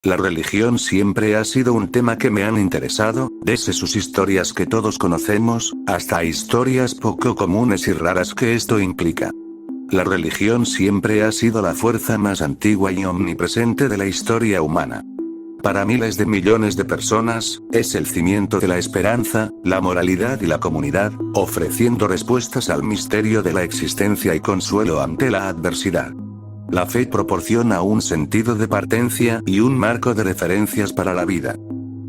La religión siempre ha sido un tema que me han interesado, desde sus historias que todos conocemos, hasta historias poco comunes y raras que esto implica. La religión siempre ha sido la fuerza más antigua y omnipresente de la historia humana. Para miles de millones de personas, es el cimiento de la esperanza, la moralidad y la comunidad, ofreciendo respuestas al misterio de la existencia y consuelo ante la adversidad. La fe proporciona un sentido de pertenencia y un marco de referencias para la vida.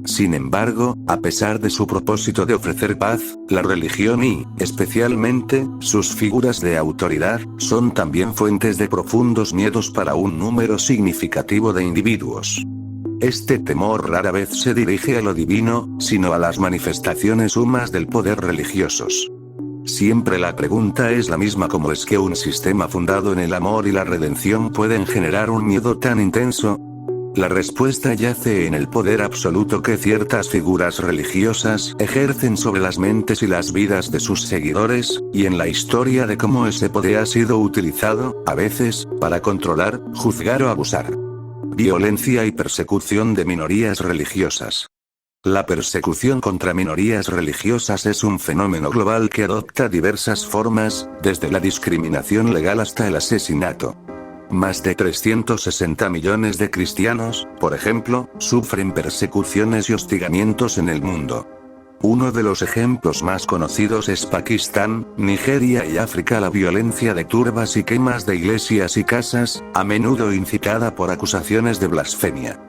Sin embargo, a pesar de su propósito de ofrecer paz, la religión y, especialmente, sus figuras de autoridad, son también fuentes de profundos miedos para un número significativo de individuos. Este temor rara vez se dirige a lo divino, sino a las manifestaciones humanas del poder religiosos. Siempre la pregunta es la misma: ¿cómo es que un sistema fundado en el amor y la redención pueden generar un miedo tan intenso? La respuesta yace en el poder absoluto que ciertas figuras religiosas ejercen sobre las mentes y las vidas de sus seguidores, y en la historia de cómo ese poder ha sido utilizado, a veces, para controlar, juzgar o abusar. Violencia y persecución de minorías religiosas. La persecución contra minorías religiosas es un fenómeno global que adopta diversas formas, desde la discriminación legal hasta el asesinato. Más de 360 millones de cristianos, por ejemplo, sufren persecuciones y hostigamientos en el mundo. Uno de los ejemplos más conocidos es Pakistán, Nigeria y África. La violencia de turbas y quemas de iglesias y casas, a menudo incitada por acusaciones de blasfemia.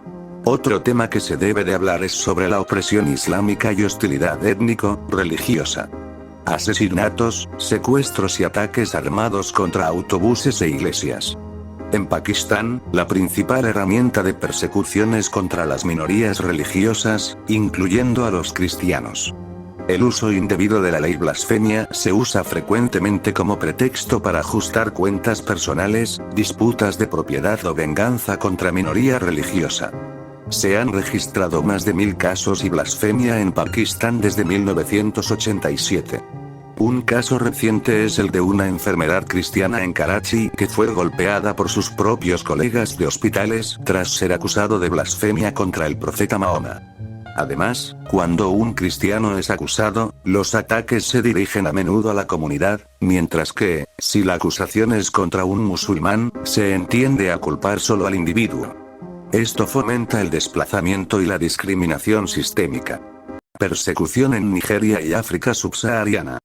Otro tema que se debe de hablar es sobre la opresión islámica y hostilidad étnico-religiosa. Asesinatos, secuestros y ataques armados contra autobuses e iglesias. En Pakistán, la principal herramienta de persecución es contra las minorías religiosas, incluyendo a los cristianos. El uso indebido de la ley blasfemia se usa frecuentemente como pretexto para ajustar cuentas personales, disputas de propiedad o venganza contra minoría religiosa. Se han registrado más de 1000 casos y blasfemia en Pakistán desde 1987. Un caso reciente es el de una enfermera cristiana en Karachi que fue golpeada por sus propios colegas de hospitales tras ser acusado de blasfemia contra el profeta Mahoma. Además, cuando un cristiano es acusado, los ataques se dirigen a menudo a la comunidad, mientras que, si la acusación es contra un musulmán, se entiende a culpar solo al individuo. Esto fomenta el desplazamiento y la discriminación sistémica. Persecución en Nigeria y África subsahariana.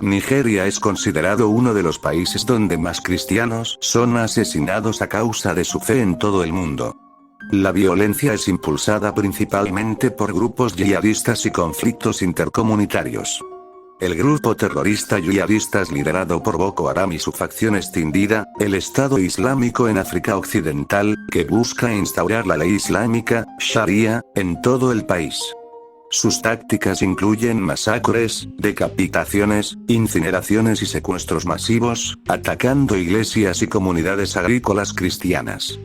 Nigeria es considerado uno de los países donde más cristianos son asesinados a causa de su fe en todo el mundo. La violencia es impulsada principalmente por grupos yihadistas y conflictos intercomunitarios. El grupo terrorista yihadistas liderado por Boko Haram y su facción extendida, el Estado Islámico en África Occidental, que busca instaurar la ley islámica, Sharia, en todo el país. Sus tácticas incluyen masacres, decapitaciones, incineraciones y secuestros masivos, atacando iglesias y comunidades agrícolas cristianas.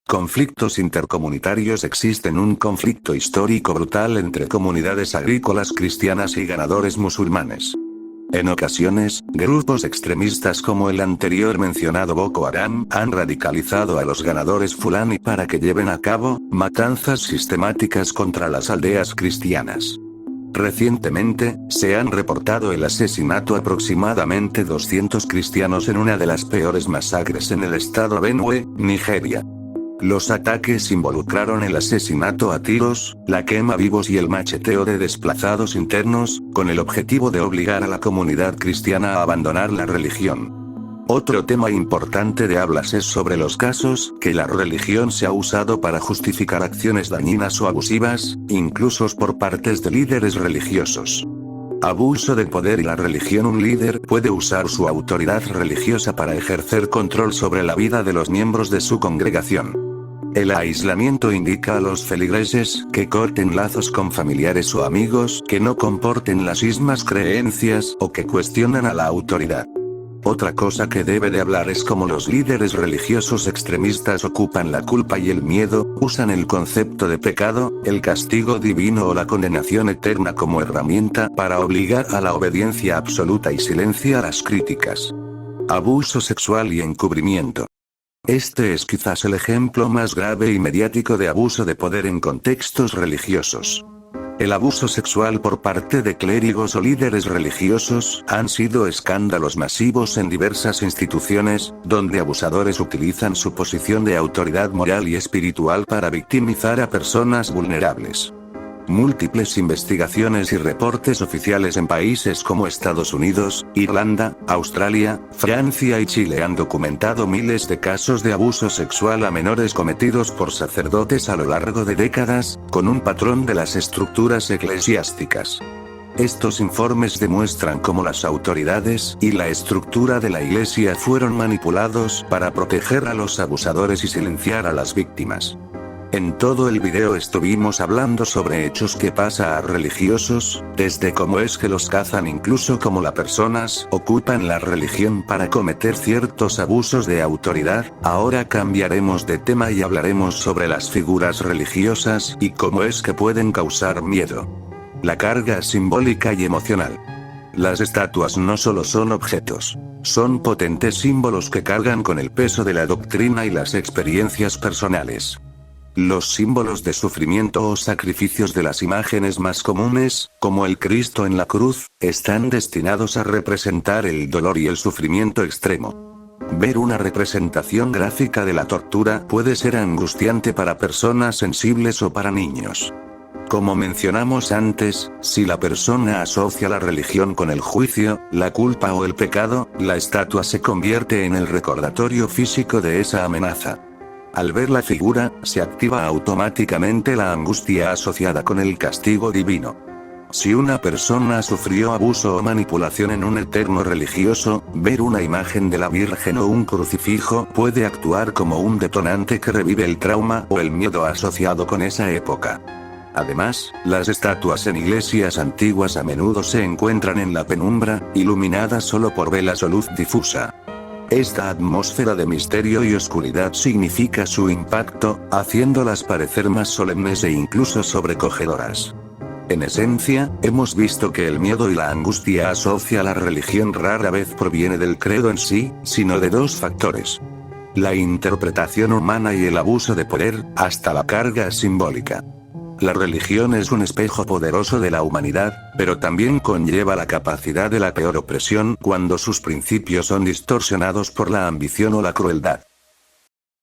Conflictos intercomunitarios. Existen un conflicto histórico brutal entre comunidades agrícolas cristianas y ganadores musulmanes. En ocasiones, grupos extremistas como el anterior mencionado Boko Haram han radicalizado a los ganadores fulani para que lleven a cabo matanzas sistemáticas contra las aldeas cristianas. Recientemente, se han reportado el asesinato de aproximadamente 200 cristianos en una de las peores masacres en el estado Benue, Nigeria. Los ataques involucraron el asesinato a tiros, la quema vivos y el macheteo de desplazados internos, con el objetivo de obligar a la comunidad cristiana a abandonar la religión. Otro tema importante de hablas es sobre los casos que la religión se ha usado para justificar acciones dañinas o abusivas, incluso por partes de líderes religiosos. Abuso de poder y la religión. Un líder puede usar su autoridad religiosa para ejercer control sobre la vida de los miembros de su congregación. El aislamiento indica a los feligreses que corten lazos con familiares o amigos que no comporten las mismas creencias o que cuestionan a la autoridad. Otra cosa que debe de hablar es cómo los líderes religiosos extremistas ocupan la culpa y el miedo, usan el concepto de pecado, el castigo divino o la condenación eterna como herramienta para obligar a la obediencia absoluta y silenciar las críticas. Abuso sexual y encubrimiento. Este es quizás el ejemplo más grave y mediático de abuso de poder en contextos religiosos. El abuso sexual por parte de clérigos o líderes religiosos han sido escándalos masivos en diversas instituciones, donde abusadores utilizan su posición de autoridad moral y espiritual para victimizar a personas vulnerables. Múltiples investigaciones y reportes oficiales en países como Estados Unidos, Irlanda, Australia, Francia y Chile han documentado miles de casos de abuso sexual a menores cometidos por sacerdotes a lo largo de décadas, con un patrón de las estructuras eclesiásticas. Estos informes demuestran cómo las autoridades y la estructura de la Iglesia fueron manipulados para proteger a los abusadores y silenciar a las víctimas. En todo el video estuvimos hablando sobre hechos que pasa a religiosos, desde cómo es que los cazan, incluso cómo las personas ocupan la religión para cometer ciertos abusos de autoridad. Ahora cambiaremos de tema y hablaremos sobre las figuras religiosas y cómo es que pueden causar miedo. La carga simbólica y emocional. Las estatuas no solo son objetos, son potentes símbolos que cargan con el peso de la doctrina y las experiencias personales. Los símbolos de sufrimiento o sacrificios de las imágenes más comunes, como el Cristo en la cruz, están destinados a representar el dolor y el sufrimiento extremo. Ver una representación gráfica de la tortura puede ser angustiante para personas sensibles o para niños. Como mencionamos antes, si la persona asocia la religión con el juicio, la culpa o el pecado, la estatua se convierte en el recordatorio físico de esa amenaza. Al ver la figura, se activa automáticamente la angustia asociada con el castigo divino. Si una persona sufrió abuso o manipulación en un entorno religioso, ver una imagen de la Virgen o un crucifijo puede actuar como un detonante que revive el trauma o el miedo asociado con esa época. Además, las estatuas en iglesias antiguas a menudo se encuentran en la penumbra, iluminadas solo por velas o luz difusa. Esta atmósfera de misterio y oscuridad significa su impacto, haciéndolas parecer más solemnes e incluso sobrecogedoras. En esencia, hemos visto que el miedo y la angustia asocia a la religión rara vez proviene del credo en sí, sino de dos factores: la interpretación humana y el abuso de poder, hasta la carga simbólica. La religión es un espejo poderoso de la humanidad, pero también conlleva la capacidad de la peor opresión cuando sus principios son distorsionados por la ambición o la crueldad.